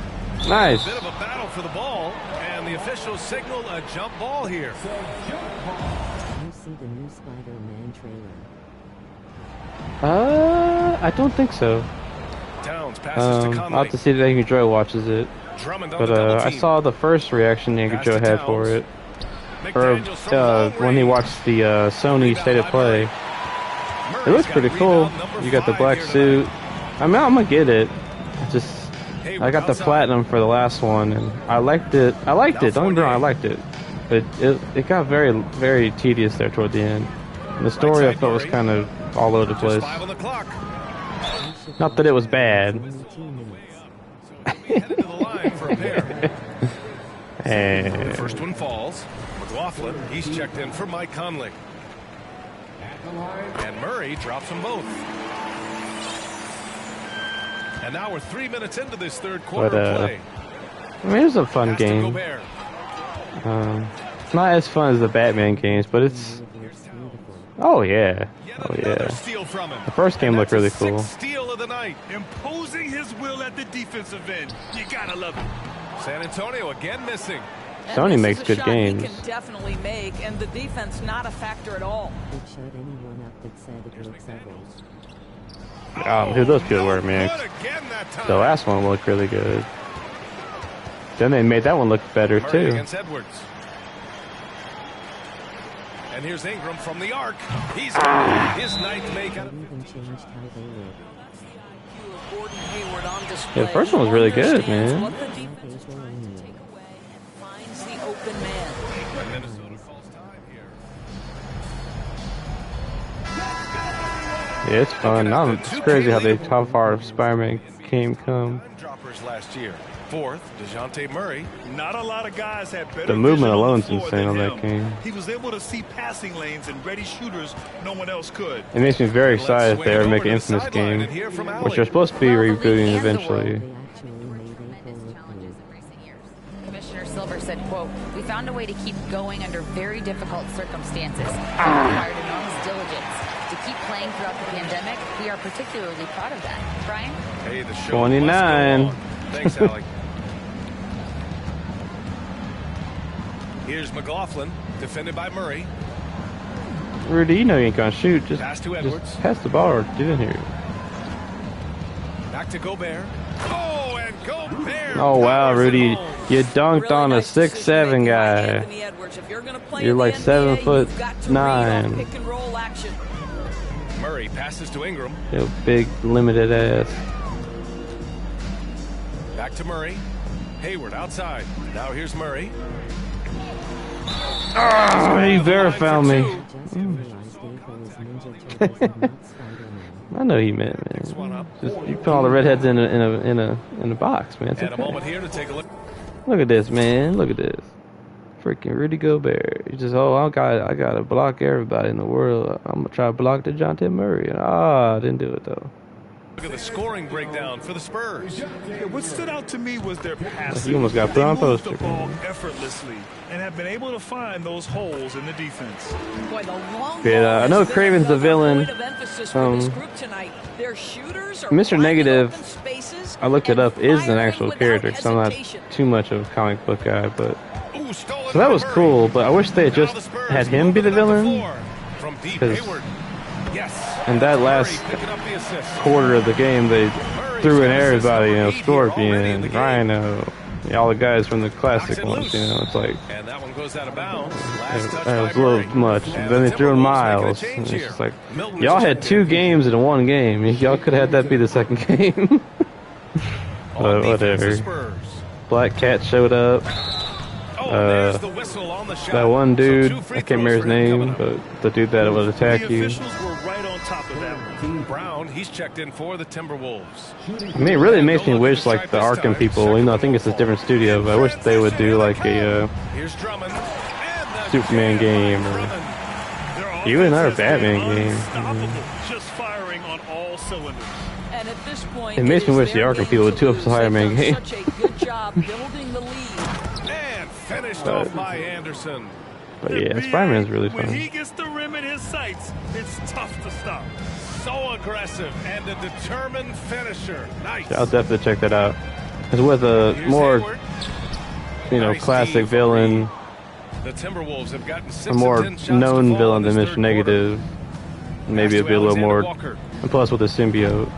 Nice. A bit of a battle for the ball, and the officials signal a jump ball here. You see the new Spider-Man trailer? I don't think so. Towns passes to Conley. I'll have to see if Angry Joe watches it. Drummond on But the double I team. saw the first reaction Angry Pass Joe to had Towns. for it. McDaniels from long When he range. watched the Sony State of Play. It Murray's looks got pretty cool. rebound number You got the 5 black here suit. tonight. I mean, I'm gonna get it. Just I got the outside. platinum for the last one, and I liked it. Don't get me wrong, I liked it. But it got very, very tedious there toward the end. And the story I felt was kind of all over the Just place. 5 on the clock. Not that it was bad. Headed to the line for a pair. And The first one falls. McLaughlin, he's checked in for Mike Conley. And Murray drops them both. And now we're 3 minutes into this third quarter of play. I mean, it was a fun Pass to game. Gobert. It's not as fun as the Batman games, but it's. Oh yeah, oh yeah. Another steal from him. The first game looked really cool. Steal of the night. Imposing his will at the defensive end. You gotta love it. San Antonio again missing. And Sony this makes is a good shot games. He can definitely make, and the defense not a factor at all. It shut anyone up that said it looks ugly. Who those people were, man? Good again that time. The last one looked really good. Then they made that one look better Murray too. against Edwards. And here's Ingram from the arc. He's his ninth make. It even changed how they live. Gordon Hayward on display. Yeah, the first one was really good, Understands man. what the defense is trying to take away and finds the open man. And Minnesota calls time here. Yeah, it's fun. It's crazy how far Spider-Man game come. Time droppers last year. Fourth, DeJounte Murray. Not a lot of guys had better The movement vision on alone's the floor insane than on that him. game. He was able to see passing lanes and ready shooters no one else could. It makes me very Let's excited swing they it are over making to the Infamous sideline game, and hear from which Allie. they're supposed to be rebooting and the eventually. They actually made April look challenges good. of recent years. Commissioner Silver said, quote, "We found a way to keep going under very difficult circumstances. It required enormous diligence. To keep playing throughout the pandemic, we are particularly proud of that." Brian? Hey, the show 29. must go on. Thanks, Allie. Here's McLaughlin, defended by Murray. Rudy, you know you ain't gonna shoot. Pass to Edwards. Just pass the ball or get in here. Back to Gobert. Oh, and Gobert. Oh wow, powers it Rudy, home. you dunked Really on a nice 6'7" decision-making by guy. Anthony Edwards. If you're gonna play You're in the like NBA, 7'9". you've got to read off pick and roll action. Murray passes to Ingram. You big limited ass. Back to Murray. Hayward outside. Now here's Murray. Oh, he very found me. Just realized April is Ninja Turtles and not Spider-Man. I know he meant, Picks one man. up. Just you put all the redheads in a box, man. It's And a okay. moment here to take a look. Look at this, man. Look at this. Freaking Rudy Gobert. He just, I gotta block everybody in the world. I'm gonna try to block DeJounte Murray. I didn't do it though. Look at the scoring breakdown for the Spurs. Yeah, what stood out to me was their passing. You almost got put on They moved poster. the ball effortlessly and have been able to find those holes in the defense. Boy, the long Yeah, ball I know has been Craven's the another villain. point of emphasis for this Um, group tonight. Their shooters are Mr. finding Negative, open spaces I looked it and up, is an firing actual without character because I'm not hesitation. too much of a comic book guy, but Ooh, stolen so that by was Murray. cool. But I wish they had Now just the Spurs had him be the moving it up the villain. floor. From deep, 'Cause Hayward. Yes. in that last Murray picking up the assist. quarter of the game, they Murray's threw in got assist everybody, number 8 here Scorpion, already in the game. Rhino, all the guys from the classic Knocks it ones. loose. It's like And that one goes out of bounds. Last touch that was by a Murray. little much. And Then they the threw in Timberwolves Miles. making a And change it's here. just like Milton y'all is had checked 2 in. games in one game. Y'all could have had that be the second game. On defense, the whatever. Spurs. Black Cat showed up. Oh, there's the whistle on the shot. That one So dude, 2 free I can't remember his throws for him name, coming up. but the dude that would attack The you. officials were right on top of that one. Brown, he's checked in for the Timberwolves. I mean, it really makes me wish, like, the Arkham people, you know, I think it's a different studio, but I wish they would do, like, a Here's Drummond. And the Superman jam by game or Drummond. Their even another offense has been Batman game. unstoppable, just firing cylinders. And at this point, It makes me wish the Arkham people would do a Spider-Man game. Such a good job building the lead. And finished off by Anderson. But yeah, Spider-Man's really When fun. he gets the rim in his sights, it's tough to stop. So aggressive and a determined finisher. Nice. I'll definitely check that out. It's with a more, Nice classic D for villain, Reed. The Timberwolves have gotten 6 a more of 10 shots to known fall villain in than this Mr. third Negative. Maybe it'll be a little Alexander more, Walker. and plus with the symbiote.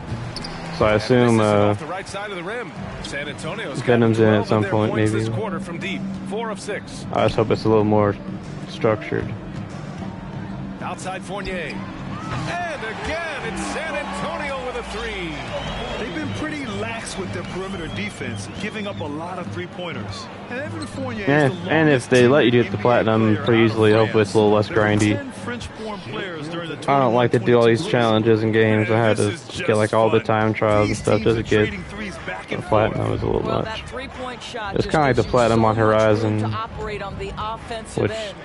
So I assume Off the right side of the rim. San Antonio's Venom's in at 12 of some their point, points maybe. This quarter from deep, 4 of 6. I just hope it's a little more structured. Outside Fournier. And again, it's San Antonio with a 3. They've been pretty lax with their perimeter defense, giving up a lot of three-pointers. And Evan Fournier Yeah, is the and if they let you get the platinum pretty easily, hopefully it's a little less grindy. I don't like to do all these challenges and games. I had to get like all the time trials and stuff just to get the platinum. Was a little Well, much. that three-point shot It's just kind of like the gives you platinum so on much room Horizon, to operate on the offensive which end.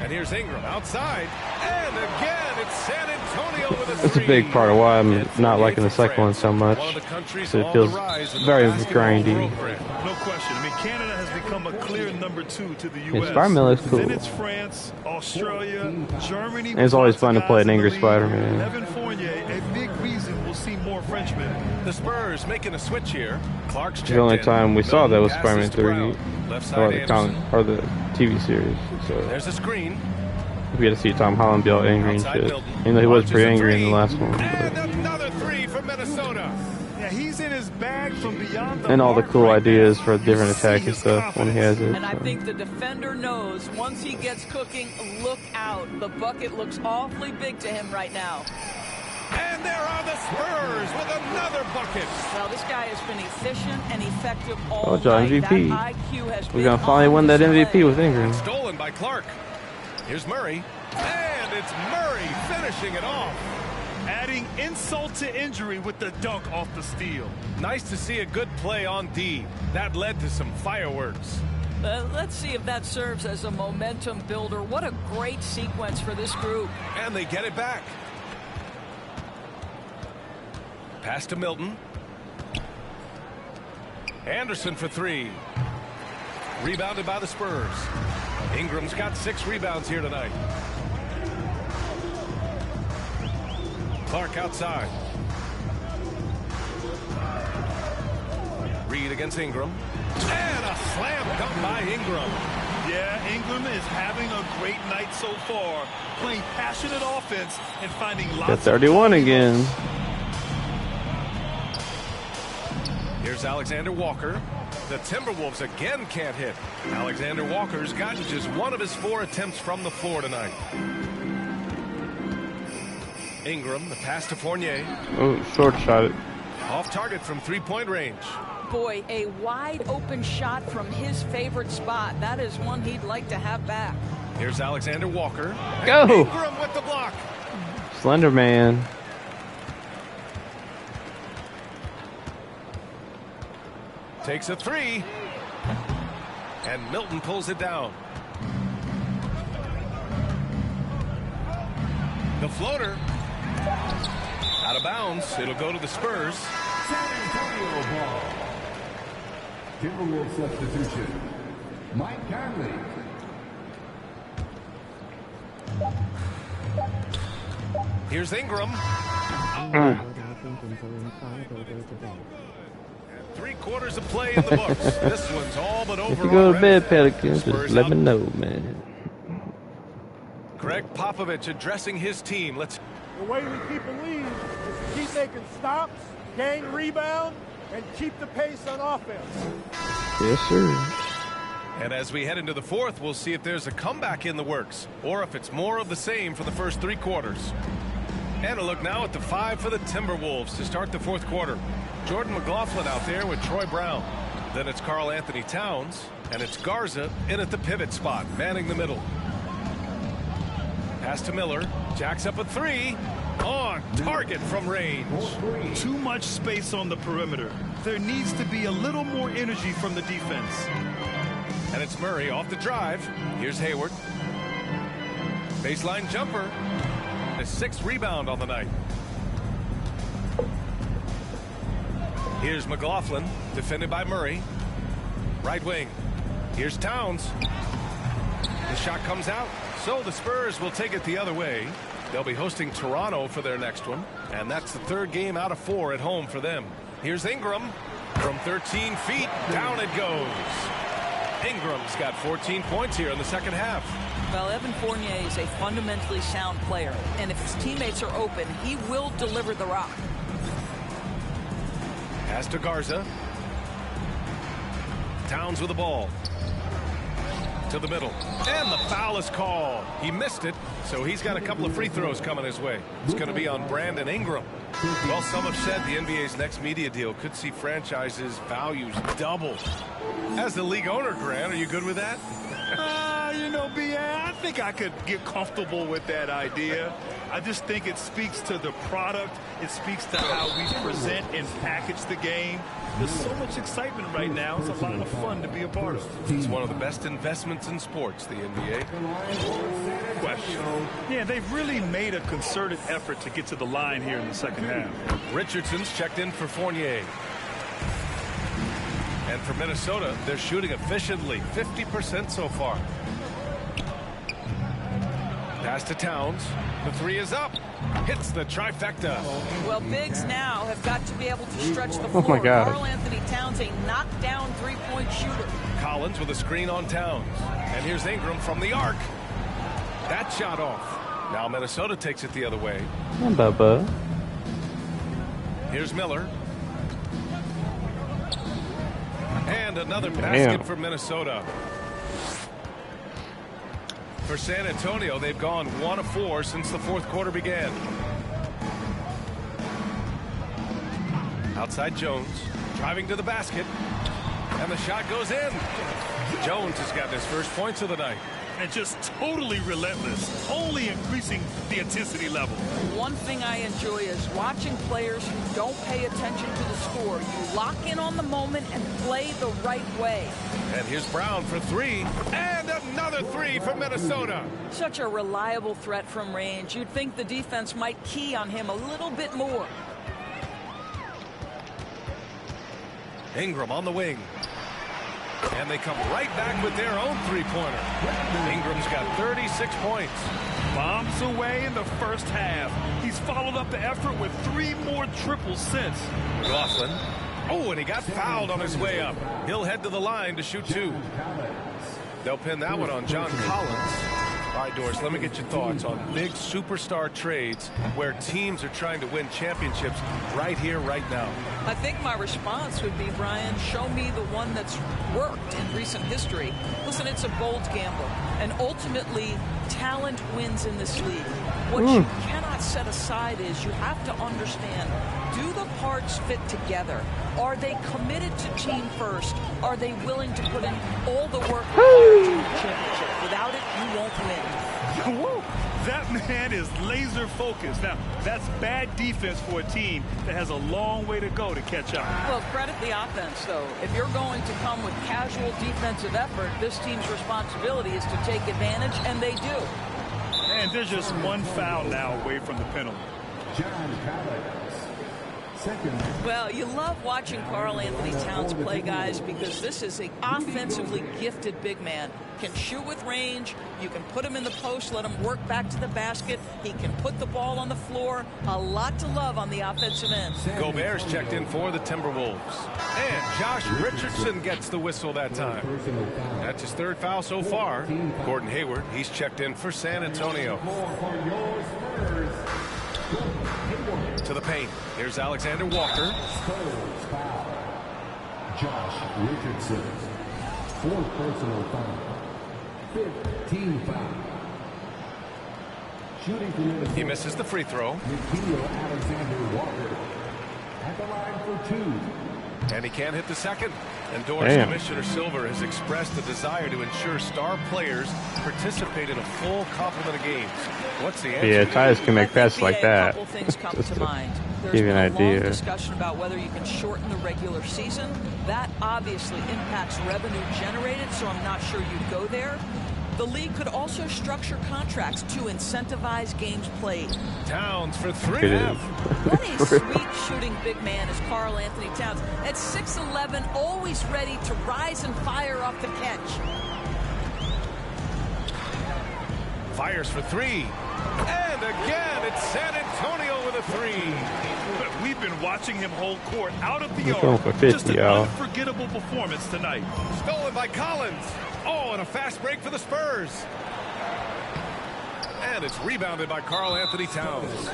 And here's Ingram outside. And again, it's San Antonio with a 3. that's a big part of why I'm not liking the second one so much. One of the countries So it on feels the rise in the very basketball grindy. program. No question. I mean, Canada has become a clear number 2 to the Yeah, U.S. Spider-Man looks cool. Then it's France, Australia, Germany. And it's always fun to play an angry League. Spider-Man. Evan Fournier, a big reason we'll see more Frenchmen. The Spurs making a switch here. Clark's checked The only in. time we saw that was Passes Spider-Man to 3, Brown. Left side or the Anderson. or the TV series. So There's a screen. we had to see Tom Holland be all angry and Outside shit. Milton. Even though he was Launches pretty a angry in the three. last one. And But. another 3 from Minnesota. Yeah, he's in his bag from beyond the And all the mark cool right ideas now. for different You see attacks and his stuff when he has it. And I so. think the defender knows once he gets cooking, look out. The bucket looks awfully big to him right now. And there are the Spurs with another bucket. Well, this guy has been efficient and effective all Oh, John, night. MVP. That IQ has We're been going to finally on win that display. MVP with Ingram. Stolen by Clark. Here's Murray. And it's Murray finishing it off. Adding insult to injury with the dunk off the steal. Nice to see a good play on D. That led to some fireworks. Let's see if that serves as a momentum builder. What a great sequence for this group. And they get it back. Pass to Milton. Anderson for 3. Rebounded by the Spurs. Ingram's got 6 rebounds here tonight. Clark outside. Reed against Ingram. And a slam dunk by Ingram. Yeah, Ingram is having a great night so far, playing passionate offense and finding lots Got 31 again. Here's Alexander Walker. The Timberwolves again can't hit. Alexander Walker's gotten just 1 of his 4 attempts from the floor tonight. Ingram, the pass to Fournier. Oh, short shot it. Off target from 3-point range. Boy, a wide open shot from his favorite spot. That is one he'd like to have back. Here's Alexander Walker. Go! Ingram with the block. Slender Man. Takes a 3. And Milton pulls it down. The floater. Out of bounds. It'll go to the Spurs. San Antonio ball. Timberwolves substitution. Mike Conley. Here's Ingram. I think until in 5 they go to bed. 3/4 of play in the books. This one's all but over. If you go to already. bed, Pelicans, Spurs just let out. me know, man. Greg Popovich addressing his team. Let's. The way we keep a lead is to keep making stops, gain rebound, and keep the pace on offense. Yes, sir. And as we head into the 4th, we'll see if there's a comeback in the works or if it's more of the same for the first 3 quarters. And a look now at the 5 for the Timberwolves to start the 4th quarter. Jordan McLaughlin out there with Troy Brown. Then it's Karl Anthony Towns, and it's Garza in at the pivot spot, manning the middle. Pass to Miller. Jacks up a 3. On target from range. Too much space on the perimeter. There needs to be a little more energy from the defense. And it's Murray off the drive. Here's Hayward. Baseline jumper. A 6th rebound on the night. Here's McLaughlin, defended by Murray. Right wing. Here's Towns. The shot comes out, so the Spurs will take it the other way. They'll be hosting Toronto for their next one, and that's the third game out of 4 at home for them. Here's Ingram. From 13 feet, down it goes. Ingram's got 14 points here in the second half. Well, Evan Fournier is a fundamentally sound player, and if his teammates are open, he will deliver the rock. Pass to Garza. Towns with the ball. To the middle. And the foul is called. He missed it, so he's got a couple of free throws coming his way. It's going to be on Brandon Ingram. Well, some have said the NBA's next media deal could see franchises' values double. As the league owner, Grant, are you good with that? You know, B.A., I think I could get comfortable with that idea. I just think it speaks to the product. It speaks to how we present and package the game. There's so much excitement right now. It's a lot of fun to be a part of. It's one of the best investments in sports, the NBA. Question. Yeah, they've really made a concerted effort to get to the line here in the second half. Richardson's checked in for Fournier. And for Minnesota, they're shooting efficiently, 50% so far. Pass to Towns. The three is up. Hits the trifecta. Well, bigs now have got to be able to stretch the floor. Oh my God. Karl Anthony Towns, a knockdown three-point shooter. Collins with a screen on Towns. And here's Ingram from the arc. That shot off. Now Minnesota takes it the other way. Bubba. Here's Miller. And another basket for Minnesota. For San Antonio, they've gone 1 of 4 since the fourth quarter began. Outside Jones, driving to the basket, and the shot goes in. Jones has gotten his first points of the night. And just totally relentless, only increasing the intensity level. One thing I enjoy is watching players who don't pay attention to the score. You lock in on the moment and play the right way. And here's Brown for 3, and another 3 for Minnesota. Such a reliable threat from range. You'd think the defense might key on him a little bit more. Ingram on the wing. And they come right back with their own three-pointer. Ingram's got 36 points. Bombs away in the first half. He's followed up the effort with 3 more triples since. McLaughlin. Oh, and he got fouled on his way up. He'll head to the line to shoot 2. They'll pin that one on John Collins. All right, Doris, let me get your thoughts on big superstar trades where teams are trying to win championships right here, right now. I think my response would be, Brian, show me the one that's worked in recent history. Listen, it's a bold gamble, and ultimately, talent wins in this league. What you cannot set aside is you have to understand, do the parts fit together? Are they committed to team first? Are they willing to put in all the work required to win a championship? Without it, you won't win. Whoa. That man is laser focused. Now, that's bad defense for a team that has a long way to go to catch up. Well, credit the offense, though. If you're going to come with casual defensive effort, this team's responsibility is to take advantage, and they do. And there's just one foul now away from the penalty. John Collins. Well, you love watching Karl Anthony Towns play, guys, because this is an offensively gifted big man. Can shoot with range. You can put him in the post, let him work back to the basket. He can put the ball on the floor. A lot to love on the offensive end. Gobert's checked in for the Timberwolves. And Josh Richardson gets the whistle that time. That's his 3rd foul so far. Gordon Hayward, he's checked in for San Antonio. To the paint. Here's Alexander Walker. Josh Richardson. 4th personal foul. 15 foul. Shooting from Minnesota. He misses the free throw. Alexander Walker at the line for 2. And he can't hit the second. And Doris, Commissioner Silver has expressed a desire to ensure star players participate in a full complement of games. What's the answer? Yeah, ties can make passes like that. A couple things come to mind. There's give you been an a idea. long discussion about whether you can shorten the regular season. That obviously impacts revenue generated, so I'm not sure you'd go there. The league could also structure contracts to incentivize games played. Towns for 3. What a sweet shooting big man is Karl Anthony Towns. At 6'11", always ready to rise and fire off the catch. Fires for 3. And again, it's San Antonio with a 3. We've been watching him hold court out of the He's going arc. for 50, Just an y'all. unforgettable performance tonight. Stolen by Collins. Oh, and a fast break for the Spurs. And it's rebounded by Karl Anthony Towns.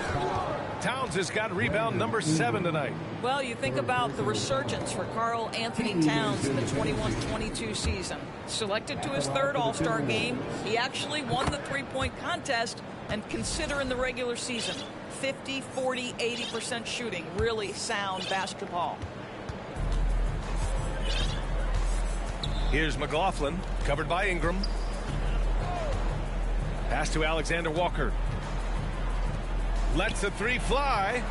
Towns has got rebound number 7 tonight. Well, you think about the resurgence for Karl Anthony Towns in the 21-22 season. Selected to his 3rd All-Star game, he actually won the three-point contest, and consider in the regular season, 50, 40, 80% shooting. Really sound basketball. Here's McLaughlin, covered by Ingram. Pass to Alexander Walker. Lets a 3 fly.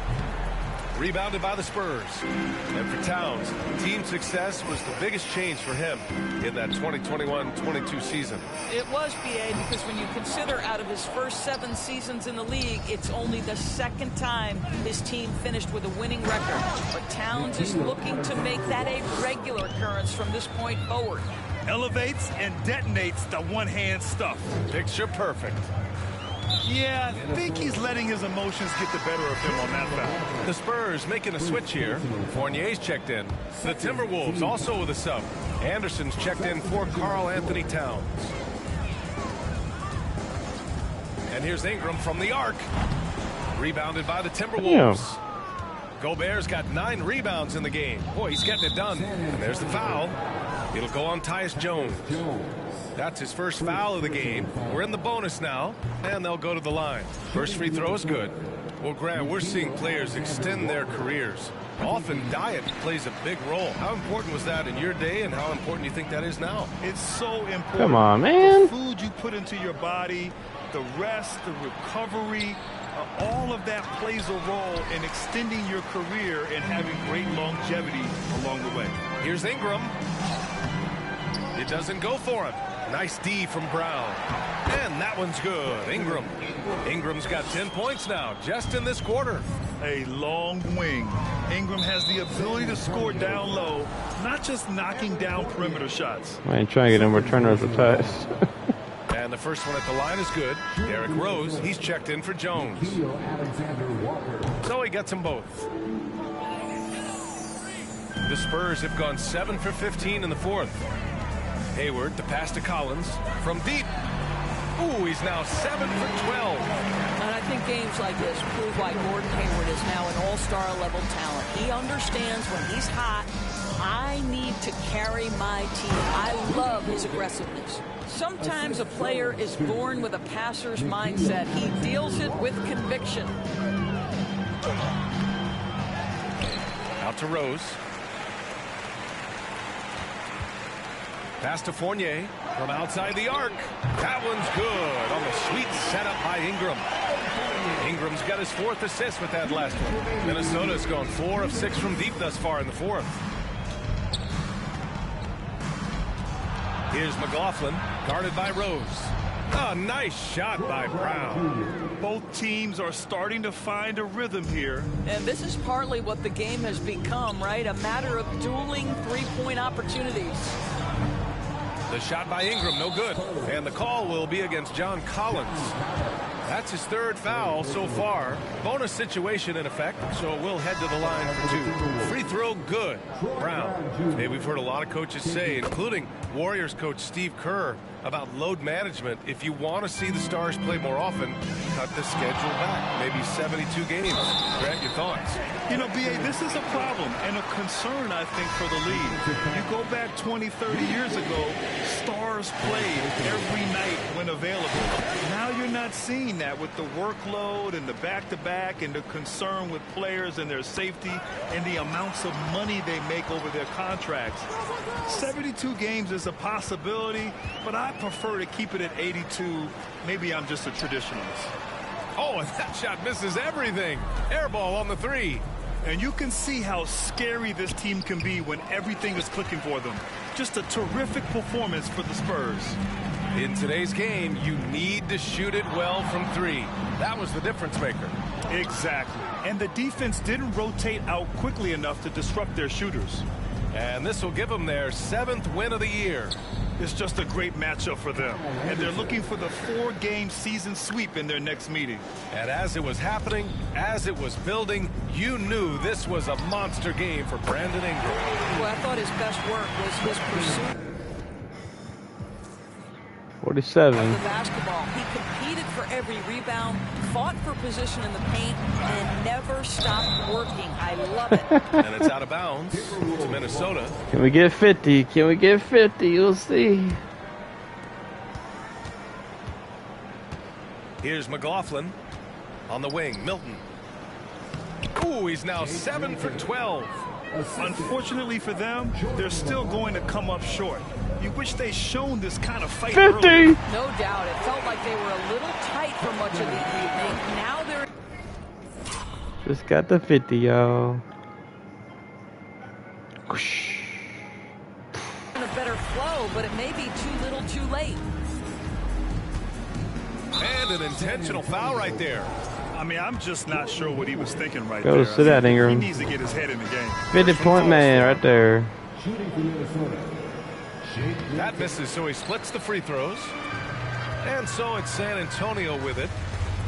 Rebounded by the Spurs. And for Towns, team success was the biggest change for him in that 2021-22 season. It was, BA, because when you consider out of his first 7 seasons in the league, it's only the 2nd time his team finished with a winning record. But Towns is looking to make that a regular occurrence from this point forward. Elevates and detonates the one-hand stuff. Picture perfect. Yeah, I think he's letting his emotions get the better of him on that foul. The Spurs making a switch here. Fournier's checked in. The Timberwolves also with a sub. Anderson's checked in for Karl Anthony Towns. And here's Ingram from the arc. Rebounded by the Timberwolves. Gobert's got 9 rebounds in the game. Boy, he's getting it done. And there's the foul. It'll go on Tyus Jones. That's his first foul of the game. We're in the bonus now, and they'll go to the line. First free throw is good. Well, Grant, we're seeing players extend their careers. Often diet plays a big role. How important was that in your day, and how important do you think that is now? It's so important. Come on, man. The food you put into your body, the rest, the recovery, all of that plays a role in extending your career and having great longevity along the way. Here's Ingram. It doesn't go for him. Nice D from Brown. And that one's good. Ingram's got 10 points now, just in this quarter. A long wing. Ingram has the ability to score down low, not just knocking down perimeter shots. I ain't trying to get him returners with Tyus. And the first one at the line is good. Derrick Rose, he's checked in for Jones. So he gets them both. The Spurs have gone 7 for 15 in the 4th. Hayward, the pass to Collins from deep. Ooh, he's now 7 for 12. And I think games like this prove why Gordon Hayward is now an all-star level talent. He understands when he's hot, I need to carry my team. I love his aggressiveness. Sometimes a player is born with a passer's mindset. He deals it with conviction. Out to Rose. Pass to Fournier from outside the arc. That one's good on the sweet setup by Ingram. Ingram's got his 4th assist with that last one. Minnesota's gone 4 of 6 from deep thus far in the 4th. Here's McLaughlin, guarded by Rose. A nice shot by Brown. Both teams are starting to find a rhythm here. And this is partly what the game has become, right? A matter of dueling three-point opportunities. The shot by Ingram, no good. And the call will be against John Collins. That's his 3rd foul so far. Bonus situation in effect, so we'll head to the line for 2. Free throw, good. Brown. Hey, we've heard a lot of coaches say, including Warriors coach Steve Kerr, about load management. If you want to see the Stars play more often, cut the schedule back. Maybe 72 games. Grant, your thoughts? You know, B.A., this is a problem and a concern, I think, for the league. You go back 20, 30 years ago, Stars played every night when available. Now you're not seeing that with the workload and the back-to-back and the concern with players and their safety and the amounts of money they make over their contracts. 72 games is a possibility, but I prefer to keep it at 82. Maybe I'm just a traditionalist. Oh, and that shot misses everything. Air ball on the 3. And you can see how scary this team can be when everything is clicking for them. Just a terrific performance for the Spurs. In today's game, you need to shoot it well from 3. That was the difference maker. Exactly. And the defense didn't rotate out quickly enough to disrupt their shooters. And this will give them their 7th win of the year. It's just a great matchup for them. And they're looking for the 4-game season sweep in their next meeting. And as it was happening, as it was building, you knew this was a monster game for Brandon Ingram. Well, I thought his best work was his pursuit 47. of the basketball. He competed for every rebound, fought for position in the paint, and never stopped working. I love it. And it's out of bounds to Minnesota. Can we get 50? Can we get 50? We'll see. Here's McLaughlin on the wing. Milton. Ooh, he's now 7 for 12. Unfortunately for them, they're still going to come up short. You wish they'd shown this kind of fight 50! earlier. No doubt. It felt like they were a little tight for much of the evening. Now they're Just got the 50, y'all. in a better flow, but it may be too little too late. And an intentional foul right there. I mean, I'm just not sure what he was thinking right Go there. sit down, Ingram. He needs to get his head in the game. 50-point man right there. Shooting for Minnesota. That misses, so he splits the free throws. And so it's San Antonio with it.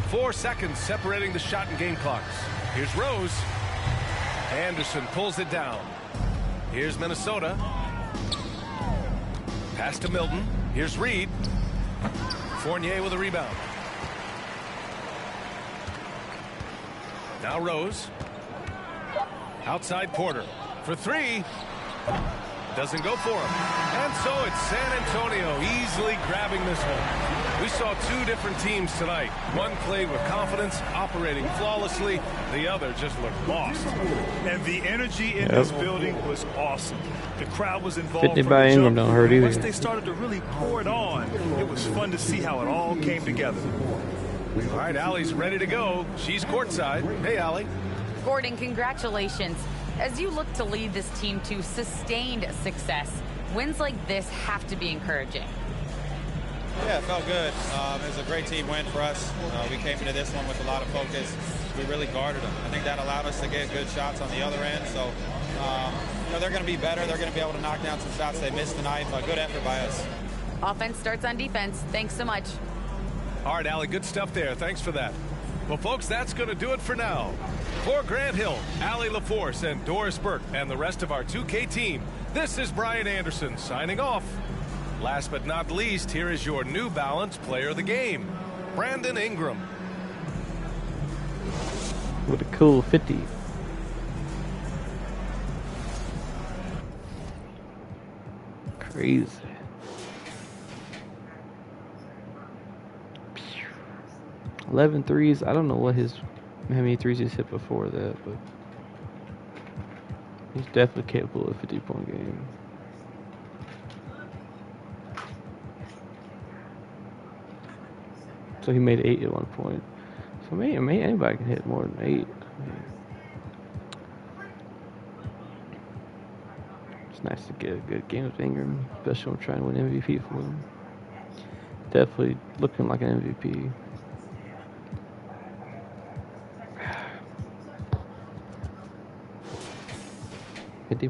4 seconds separating the shot and game clocks. Here's Rose. Anderson pulls it down. Here's Minnesota. Pass to Milton. Here's Reed. Fournier with a rebound. Now Rose. Outside Porter for 3. Doesn't go for him. And so it's San Antonio easily grabbing this one. We saw 2 different teams tonight. One played with confidence, operating flawlessly. The other just looked lost. And the energy in this building was awesome. The crowd was involved 50 from by the Ingram jump. don't hurt either. Once they started to really pour it on, it was fun to see how it all came together. All right, Allie's ready to go. She's courtside. Hey, Allie. Gordon, congratulations. As you look to lead this team to sustained success, wins like this have to be encouraging. Yeah, it felt good. It was a great team win for us. We came into this one with a lot of focus. We really guarded them. I think that allowed us to get good shots on the other end. So, they're going to be better. They're going to be able to knock down some shots they missed tonight, but good effort by us. Offense starts on defense. Thanks so much. All right, Allie, good stuff there. Thanks for that. Well, folks, that's going to do it for now. For Grant Hill, Allie LaForce, and Doris Burke, and the rest of our 2K team, this is Brian Anderson signing off. Last but not least, here is your New Balance player of the game, Brandon Ingram. What a cool 50. Crazy. 11 threes. I don't know how many threes he's hit before that, but he's definitely capable of a 50-point game. So he made 8 at one point. So maybe anybody can hit more than 8. It's nice to get a good game with Ingram, especially when trying to win MVP for him. Definitely looking like an MVP.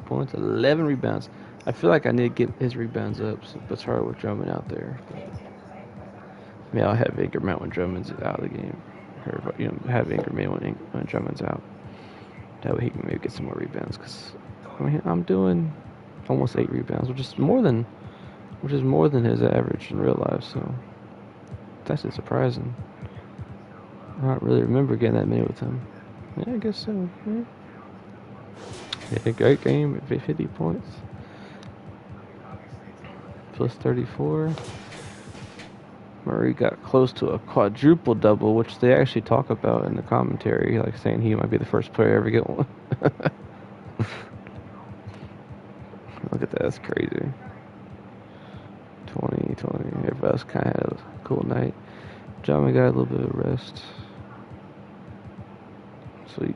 Points, 11 rebounds. I feel like I need to get his rebounds up, but it's hard with Drummond out there. I mean, I'll have Ingram out when Drummond's out of the game, or have Ingram in when Drummond's out. That way he can maybe get some more rebounds. Cause I mean, I'm doing almost 8 rebounds, which is more than his average in real life. So that's just surprising. I don't really remember getting that many with him. Yeah, I guess so. Yeah. Yeah, great game at 50 points. Plus 34. Murray got close to a quadruple double, which they actually talk about in the commentary, like saying he might be the first player to ever get one. Look at that, that's crazy. 20. Everybody else kind of had a cool night. John got a little bit of rest. Sweet.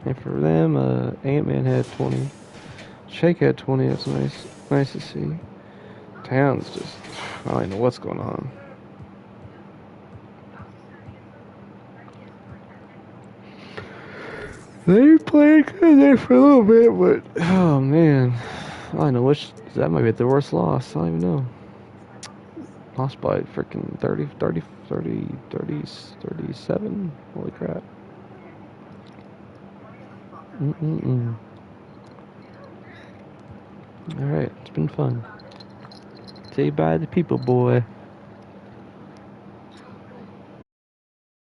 And for them, Ant-Man had 20. Shake had 20. That's nice to see. Town's just, I don't even know what's going on. They played good there for a little bit, but oh man, I don't know which. That might be the worst loss. I don't even know. Lost by freaking 37. Holy crap. Alright, it's been fun. Say bye to people, boy.